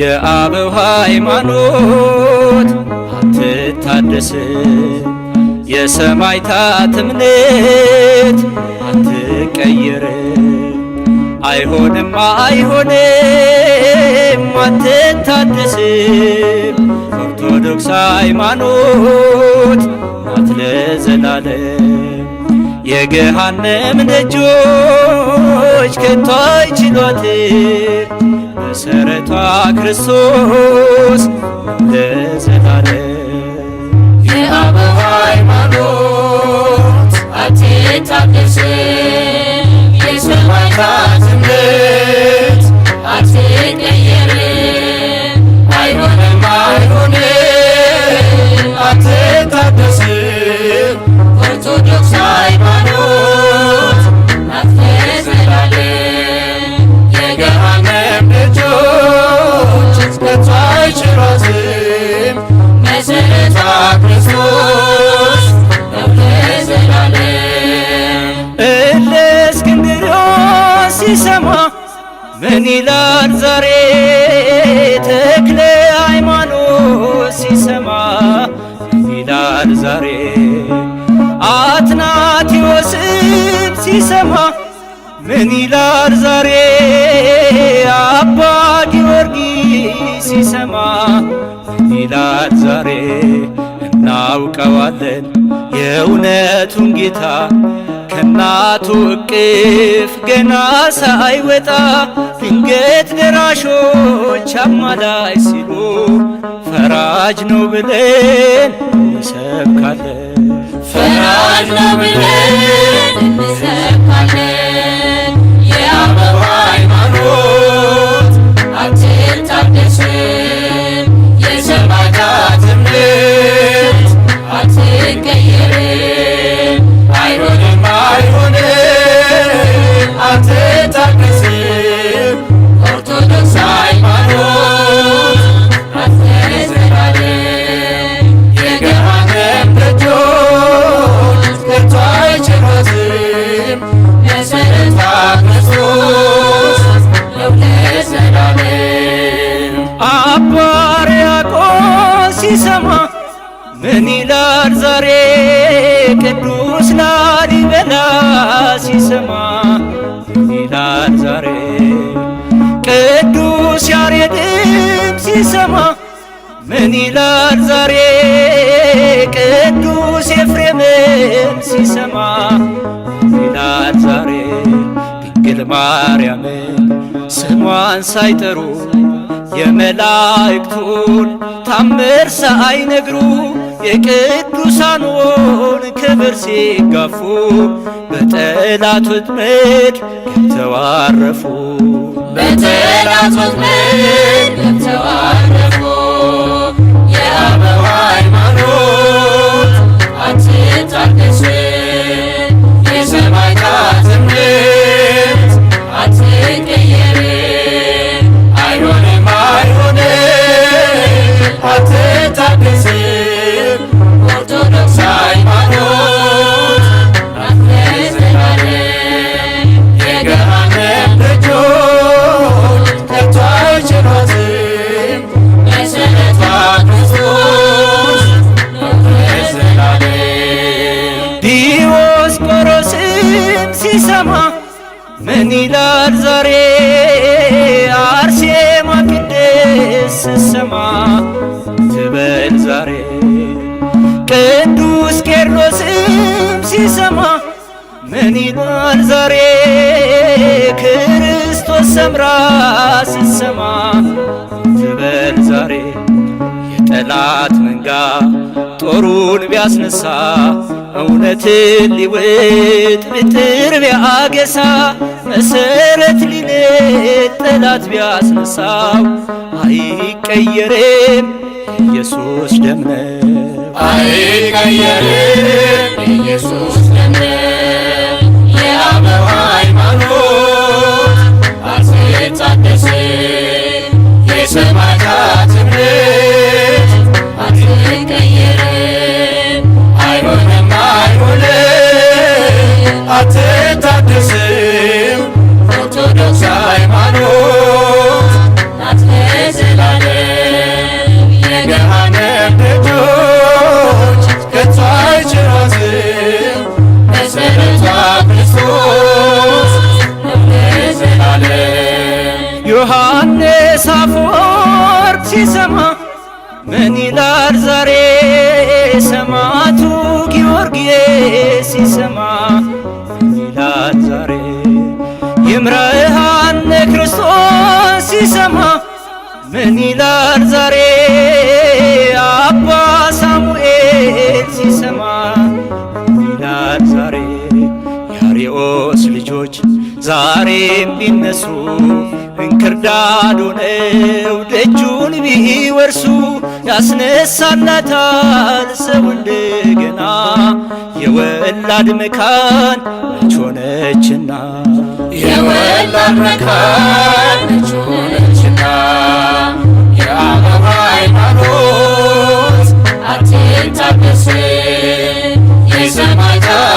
የአበው ሃይማኖት አትታደስም፣ የሰማዕታት እምነት አትቀየርም። አይሆንም አይሆንም አትታደስም፣ ኦርቶዶክስ ሃይማኖት ናት ለዘላለም። የገሃነም ደጆች ከቶ አይችሏትም፣ መሰረቷ ክርስቶስ ለዘላለም። የአበው ሃይማኖት አትታደስም፣ የሰማዕታት እምነት አትቀየርም። አይሆንም አይሆንም አትታደስም፣ ኦርቶዶክስ ሃይማኖት ናት ለዘላለም። የገሃነም ደጆች ከቶ አይችሏትም፣ መሰረቷ ክርስቶስ ነው ለዘላለም። እለእስክንድርያስ ሲሰማ ምን ይላል ዛሬ? ተክለ ሃይማኖት ሲሰማ ምን ይላል ዛሬ? አትናቴዎስም ሲሰማ ምን ይላል ዛሬ? አባ ጊዮርጊስ ሲሰማ ምን ይላል ዛሬ? እናውቀዋለን የእውነቱን ጌታ ከእናቱ እቅፍ ገና ሳይወጣ ድንገት ደራሾች አማላይ ሲሉ ፈራጅ ነው ብለን እንሰብካለን። ፈራጅ ነው ብለን እንሰብካለን። የአበው ሃይማኖት አትታደስም፣ የሰማዕታት እምነት አትቀየርም። አይሆንም አይሆንም አትታደስም፣ ኦርቶዶክስ ሃይማኖት ናት ለዘላለም። የገሃነም ደጆች ከቶ አይችሏትም፣ መሰረቷ ክርስቶስ ነው ለዘላለም። አባ ሕርያቆስ ሲሰማ ምን ይላል ዛሬ? ቅዱስ ላሊበላ ሲሰማ ምን ይላል ዛሬ? ቅዱስ ያሬድም ሲሰማ ምን ይላል ዛሬ? ቅዱስ ኤፍሬምም ሲሰማ ምን ይላል ዛሬ? ድንግል ማርያምን ስሟን ሳይጠሩ የመላእክቱን ታምር ሳይነግሩ የቅዱሳኑን ክብር ሲጋፉ በጠላት ወጥመድ ገብተው አረፉ። በጠላት ወጥመድ ገብተው አረፉ። የአበው ሃይማኖት አትታደስም፣ የሰማዕታት እምነት አትቀየርም። አይሆንም አይሆንም አትታደስም፣ ኦርቶዶክስ ሃይማኖት ናት ለዘላለም። የገሃነም ደጆች ከቶ አይችሏትም፣ መሰረቷ ክርስቶስ ነው ለዘላለም። ዲዮስቆሮስም ሲሰማ ምን ይላል ዛሬ? አርሴማ ቅድስት ስትሰማ ትበል ዛሬ? ቅዱስ ቄርሎስም ሲሰማ ምን ይላል ዛሬ? ክርስቶስ ሰምራ ስትሰማ ትበል ዛሬ? የጠላት መንጋ ጦሩን ቢያስነሳ እውነትን ሊውጥ ብትር ቢያገሳ መሰረት ሊንድ ጠላት ቢያስነሳው አይቀየርም ኢየሱስ ደም ነው። አይቀየርም ኢየሱስ ደም ነው። የአበው ሃይማኖት አትታደስም፣ የሰማዕታት እምነት አትቀየርም። አይሆንም አይሆንም አትታደስም፣ ኦርቶዶክስ ሃይማኖት ናት ለዘላለም። አፈወርቅ ሲሰማ ምን ይላል ዛሬ? ሰማዕቱ ጊዮርጊስ ሲሰማ ምን ይላል ዛሬ? ይምረሃነ ክርስቶስ ሲሰማ ምን ይላል ዛሬ? አባ ሳሙኤል ሲሰማ ምን ይላል ዛሬ? የአርዮስ ልጆች ዛሬም ቢነሱ እንክርዳድ ሆነው ደጁን ቢወርሱ ያስነሳላታል ሰው እንደገና የወላድ መካን መች ሆነችና የወላድ መካን መች ሆነችና የአበው ሃይማኖት አትታደስም የሰማዕታት